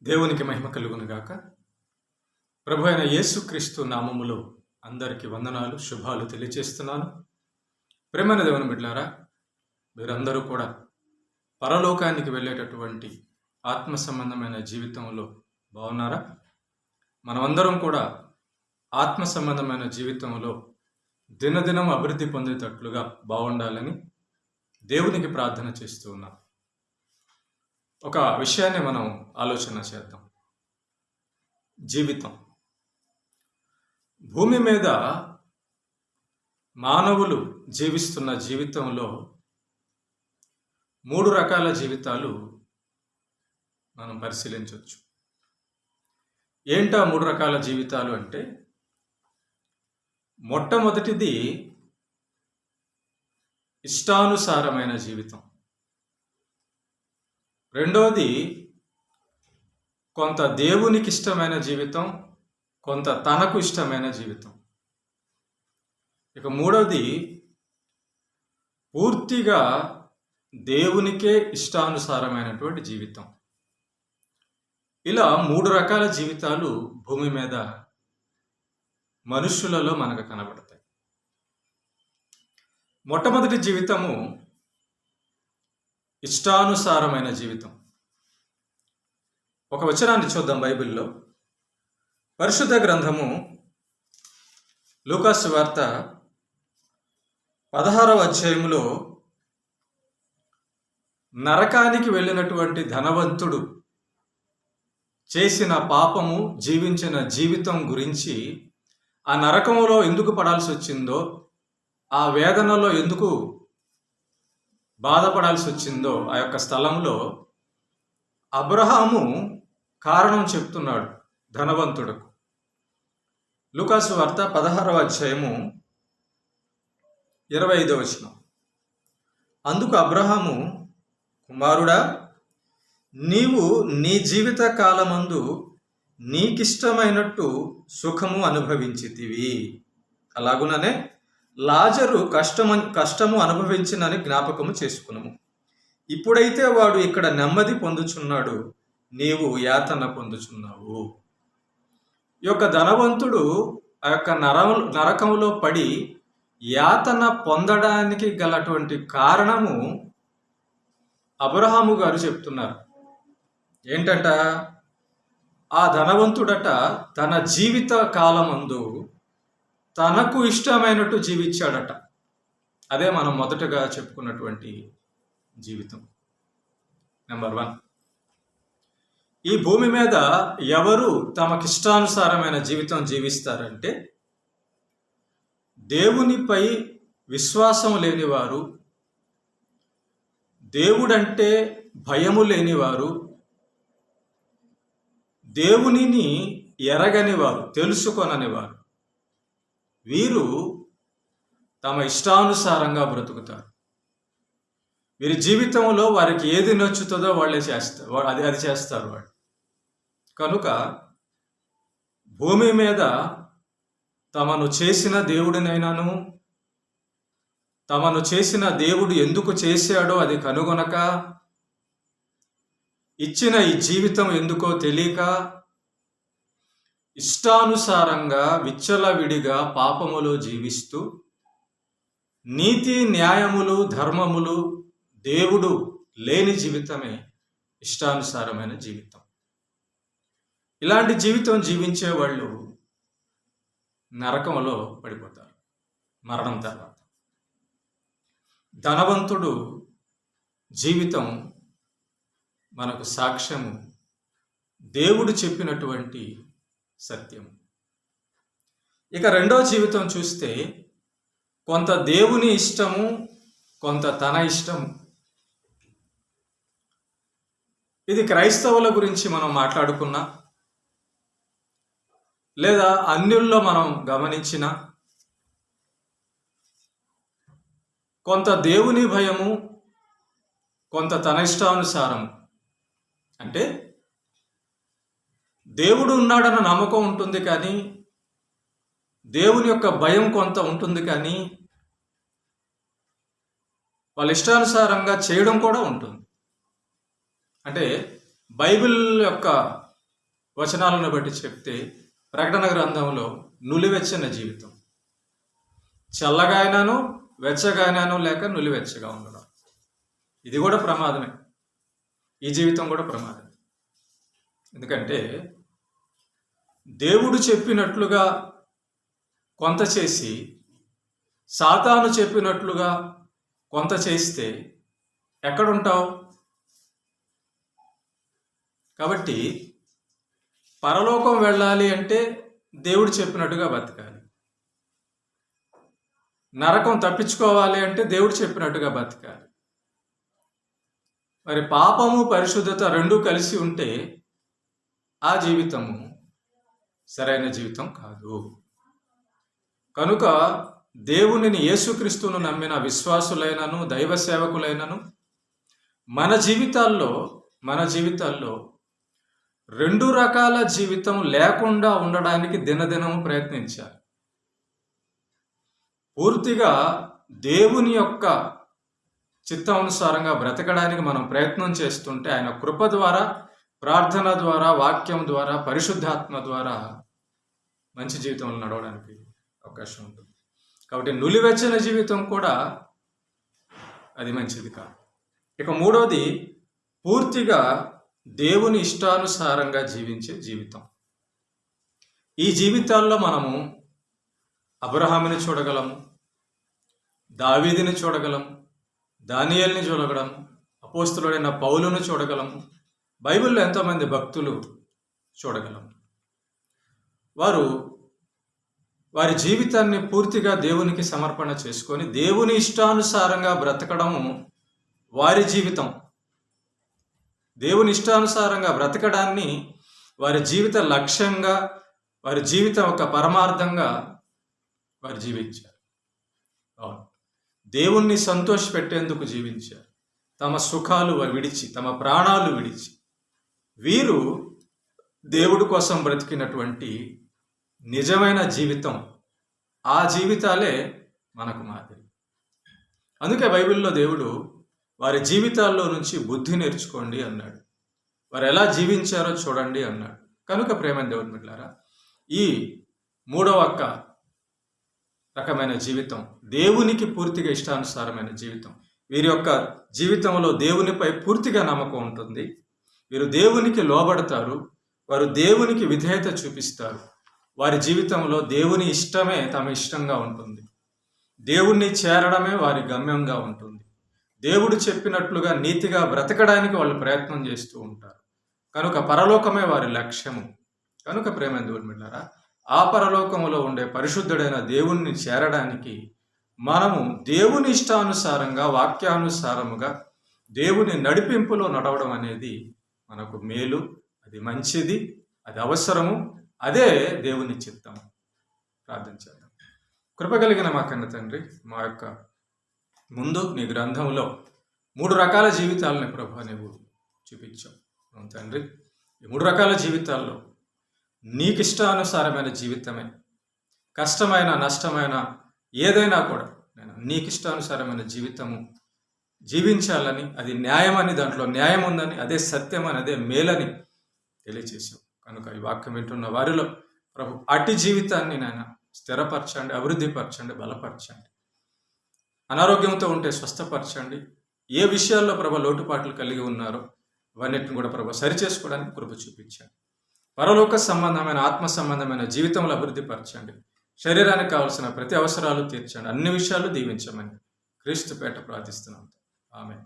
దేవునికి మహిమ కలుగును గాక. ప్రభు అయిన యేసుక్రీస్తు నామములో అందరికీ వందనాలు, శుభాలు తెలియజేస్తున్నాను. ప్రేమైన దేవుని బిడ్డలారా, మీరందరూ కూడా పరలోకానికి వెళ్ళేటటువంటి ఆత్మ సంబంధమైన జీవితంలో బాగున్నారా? మనమందరం కూడా ఆత్మ సంబంధమైన జీవితంలో దినదినం అభివృద్ధి పొందేటట్లుగా బాగుండాలని దేవునికి ప్రార్థన చేస్తూ ఉన్నాం. ఒక విషయాన్ని మనం ఆలోచన చేద్దాం. జీవితం. భూమి మీద మానవులు జీవిస్తున్న జీవితంలో 3 రకాల జీవితాలు మనం పరిశీలించవచ్చు. ఏంటా 3 రకాల జీవితాలు అంటే, మొట్టమొదటిది ఇష్టానుసారమైన జీవితం. రెండోది కొంత దేవునికి ఇష్టమైన జీవితం, కొంత తనకు ఇష్టమైన జీవితం. ఇక మూడవది పూర్తిగా దేవునికే ఇష్టానుసారమైనటువంటి జీవితం. ఇలా 3 రకాల జీవితాలు భూమి మీద మనుష్యులలో మనకు కనబడతాయి. మొట్టమొదటి జీవితము ఇష్టానుసారమైన జీవితం. ఒక వచనాన్ని చూద్దాం బైబిల్లో. పరిశుద్ధ గ్రంథము లూకా సువార్త 16వ అధ్యాయములో నరకానికి వెళ్ళినటువంటి ధనవంతుడు చేసిన పాపము, జీవించిన జీవితం గురించి, ఆ నరకంలో ఎందుకు పడాల్సి వచ్చిందో, ఆ వేదనలో ఎందుకు బాధపడాల్సి వచ్చిందో ఆ యొక్క స్థలంలో అబ్రహాము కారణం చెప్తున్నాడు ధనవంతుడుకు. లూకా సువార్త 16వ అధ్యాయము 25వ వచనం. అందుకు అబ్రహాము, కుమారుడా, నీవు నీ జీవిత కాలమందు నీకిష్టమైనట్టు సుఖము అనుభవించితివి, అలాగుననే లాజరు కష్టము అనుభవించినని జ్ఞాపకము చేసుకునము. ఇప్పుడైతే వాడు ఇక్కడ నెమ్మది పొందుచున్నాడు, నీవు యాతన పొందుచున్నావు. ఈ యొక్క ధనవంతుడు ఆ యొక్క నరకంలో పడి యాతన పొందడానికి గలటువంటి కారణము అబ్రహాము గారు చెప్తున్నారు. ఏంటంట? ఆ ధనవంతుడట తన జీవిత కాలమందు తనకు ఇష్టమైనట్టు జీవించాడట. అదే మనం మొదటగా చెప్పుకున్నటువంటి జీవితం. నెంబర్ 1. ఈ భూమి మీద ఎవరు తమకిష్టానుసారమైన జీవితం జీవిస్తారంటే, దేవునిపై విశ్వాసం లేనివారు, దేవుడంటే భయము లేనివారు, దేవునిని ఎరగనివారు, తెలుసుకొననివారు, వీరు తమ ఇష్టానుసారంగా బ్రతుకుతారు. వీరి జీవితంలో వారికి ఏది నచ్చుతుందో వాళ్ళే చేస్తారు, అది చేస్తారు వాళ్ళు. కనుక భూమి మీద తమను చేసిన దేవుడినైనాను, తమను చేసిన దేవుడు ఎందుకు చేశాడో అది కనుగొనక, ఇచ్చిన ఈ జీవితం ఎందుకో తెలియక, ఇష్టానుసారంగా విచ్చలవిడిగా పాపములో జీవిస్తూ, నీతి న్యాయములు ధర్మములు దేవుడు లేని జీవితమే ఇష్టానుసారమైన జీవితం. ఇలాంటి జీవితం జీవించే వాళ్ళు నరకంలో పడిపోతారు మరణం తర్వాత. ధనవంతుడు జీవితం మనకు సాక్ష్యము, దేవుడు చెప్పినటువంటి సత్యం. ఇక రెండో జీవితం చూస్తే, కొంత దేవుని ఇష్టము, కొంత తన ఇష్టము. ఇది క్రైస్తవుల గురించి మనం మాట్లాడుకున్నా, లేదా అన్యుల్లో మనం గమనించిన, కొంత దేవుని భయము, కొంత తన ఇష్టానుసారం. అంటే దేవుడు ఉన్నాడన్న నమ్మకం ఉంటుంది, కానీ దేవుని యొక్క భయం కొంత ఉంటుంది, కానీ వాళ్ళ ఇష్టానుసారంగా చేయడం కూడా ఉంటుంది. అంటే బైబిల్ యొక్క వచనాలను బట్టి చెప్తే ప్రకటన గ్రంథంలో నులివెచ్చని జీవితం, చల్లగా అయినాను వెచ్చగా అయినాను లేక నులివెచ్చగా ఉండడం, ఇది కూడా ప్రమాదమే. ఈ జీవితం కూడా ప్రమాదమే. ఎందుకంటే దేవుడు చెప్పినట్లుగా కొంత చేసి సాతాను చెప్పినట్లుగా కొంత చేస్తే ఎక్కడుంటావు? కాబట్టి పరలోకం వెళ్ళాలి అంటే దేవుడు చెప్పినట్టుగా బతకాలి. నరకం తప్పించుకోవాలి అంటే దేవుడు చెప్పినట్టుగా బతకాలి. మరి పాపము పరిశుద్ధత రెండూ కలిసి ఉంటే ఆ జీవితము సరైన జీవితం కాదు. కనుక దేవునిని యేసుక్రీస్తును నమ్మిన విశ్వాసులైనను దైవ సేవకులైనను మన జీవితాల్లో రెండు రకాల జీవితం లేకుండా ఉండడానికి దినదినము ప్రయత్నించాలి. పూర్తిగా దేవుని యొక్క చిత్తానుసారంగా బ్రతకడానికి మనం ప్రయత్నం చేస్తుంటే ఆయన కృప ద్వారా, ప్రార్థన ద్వారా, వాక్యం ద్వారా, పరిశుద్ధాత్మ ద్వారా మంచి జీవితంలో నడవడానికి అవకాశం ఉంటుంది. కాబట్టి నులివెచ్చని జీవితం కూడా అది మంచిది కాదు. ఇక మూడవది, పూర్తిగా దేవుని ఇష్టానుసారంగా జీవించే జీవితం. ఈ జీవితాల్లో మనము అబ్రహాముని చూడగలము, దావీదుని చూడగలము, దానియేలుని చూడగలము, అపోస్తలుడైన పౌలును చూడగలము, బైబిల్లో ఎంతోమంది భక్తులు చూడగలము. వారి జీవితాన్ని పూర్తిగా దేవునికి సమర్పణ చేసుకొని దేవుని ఇష్టానుసారంగా బ్రతకడము వారి జీవితం. దేవుని ఇష్టానుసారంగా బ్రతకడాన్ని వారి జీవిత లక్ష్యంగా, వారి జీవితం ఒక పరమార్థంగా వారు జీవించారు. దేవుణ్ణి సంతోషపెట్టేందుకు జీవించారు. తమ సుఖాలు విడిచి, తమ ప్రాణాలు విడిచి వీరు దేవుడి కోసం బ్రతికినటువంటి నిజమైన జీవితం. ఆ జీవితాలే మనకు మాదిరి. అందుకే బైబిల్లో దేవుడు వారి జీవితాల్లో నుంచి బుద్ధి నేర్చుకోండి అన్నాడు. వారు ఎలా జీవించారో చూడండి అన్నాడు. కనుక ప్రేమ దేవుని బిడ్డలారా, ఈ మూడవ రకమైన జీవితం దేవునికి పూర్తిగా ఇష్టానుసారమైన జీవితం. వీరి యొక్క జీవితంలో దేవునిపై పూర్తిగా నమ్మకం ఉంటుంది. వీరు దేవునికి లోబడతారు. వారు దేవునికి విధేయత చూపిస్తారు. వారి జీవితంలో దేవుని ఇష్టమే తమ ఇష్టంగా ఉంటుంది. దేవుణ్ణి చేరడమే వారి గమ్యంగా ఉంటుంది. దేవుడు చెప్పినట్లుగా నీతిగా బ్రతకడానికి వాళ్ళు ప్రయత్నం చేస్తూ ఉంటారు. కనుక పరలోకమే వారి లక్ష్యము. కనుక ప్రేమ దేవుని బిడ్డలారా, ఆ పరలోకములో ఉండే పరిశుద్ధుడైన దేవుణ్ణి చేరడానికి మనము దేవుని ఇష్టానుసారంగా, వాక్యానుసారముగా దేవుని నడిపింపులో నడవడం అనేది మనకు మేలు, అది మంచిది, అది అవసరము, అదే దేవుని చిత్తము. ప్రార్థన చేద్దాం. కృప కలిగిన మా కన్న తండ్రి, మా యొక్క ముందు నీ గ్రంథంలో 3 రకాల జీవితాలని ప్రభు నీవు చూపించావు. తండ్రి, ఈ 3 రకాల జీవితాల్లో నీకు ఇష్టానుసారమైన జీవితమే. కష్టమైన, నష్టమైన, ఏదైనా కూడా నేను నీకు ఇష్టానుసారమైన జీవితము జీవించాలని, అది న్యాయమని, దాంట్లో న్యాయం ఉందని, అదే సత్యమని, అదే మేలని తెలియచేసావు. కనుక ఈ వాక్యం వింటున్న వారిలో ప్రభు అట్టి జీవితాన్ని నాయన స్థిరపరచండి, అభివృద్ధిపరచండి, బలపరచండి. అనారోగ్యంతో ఉంటే స్వస్థపరచండి. ఏ విషయాల్లో ప్రభు లోటుపాట్లు కలిగి ఉన్నారో అవన్నిటిని కూడా ప్రభు సరిచేసుకోవడానికి కృప చూపించండి. పరలోక సంబంధమైన, ఆత్మ సంబంధమైన జీవితంలో అభివృద్ధిపరచండి. శరీరానికి కావాల్సిన ప్రతి అవసరాలు తీర్చండి. అన్ని విషయాలు దీవించమని క్రీస్తు పేట ప్రార్థిస్తున్నాం. ఆమేన్.